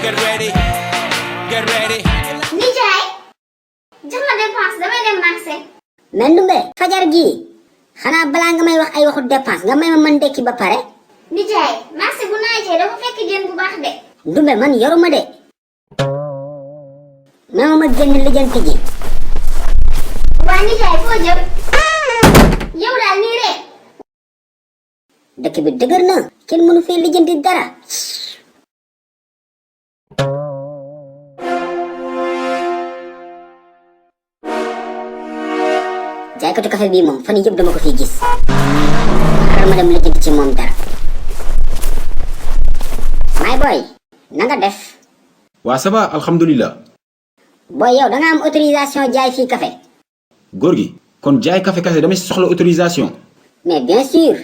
get ready, get ready. nijaay jox ma dépense damay dem marché. mais Ndumbe fajar gii xanaa balaa nga may wax ay waxu dépense nga may ma mën ndekki ba pare. nijaay marché bu naajee dafa fekk jën bu baax de. Ndumbe man yoruma de mais ma génn lijjanti ji. waa nijaay foo jëm yow daal nii rek. dëkk bi dëgër na kenn mënu fee lijjanti dara. jaaykatu café bii moom fan yii yëpp dama ko fiy gis xaaral ma dem lijjanti ci moom dara. my boy na nga def. waa ça va alhamdulilah. boy yow da nga am autorisation jaay fii café. góor gi kon jaay café kase dama si soxla autorisation. mais bien sûr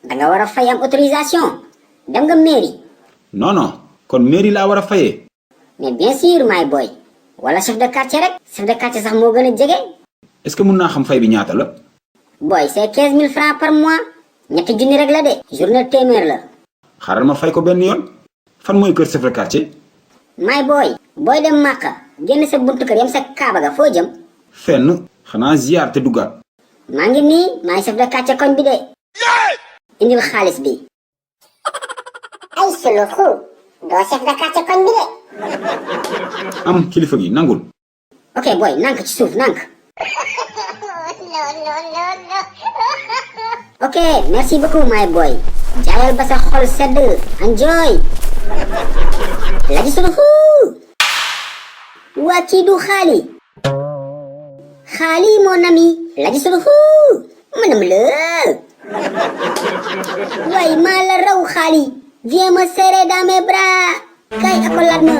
da nga war a fay am autorisation dem nga mairie. non non kon mairie laa war a fayee. mais bien sûr my boy wala chef de quartier rek chef de quartier sax moo gën a jege. est-ce que mun naa xam fay bi ñaata la. boy c'est 15 000 francs par mois ñetti junni rek la de journée téeméer la. xaaral ma fay ko benn yoon. fan mooy kër chef de quartier. my boy booy dem Màkka génn sa buntu kër yam sa kaaba ga foo jëm. fenn xanaa ziar te duggaat. maa ngi nii maay chef de quartier koñ bi de. indil xaalis bi. ay suluxu doo chef de quartier koñ bi de. am kilifa gi nangul. ok boy nank ci suuf nank. ok merci beaucoup my boy. jaayal ba sa xol sedd enjoy. laji suluxu. waa kii du xaali. xaali mon ami laji suluxu. manam la. waaye maa la raw xaali. viens me serrer dans mes bras. kay akolaat ma.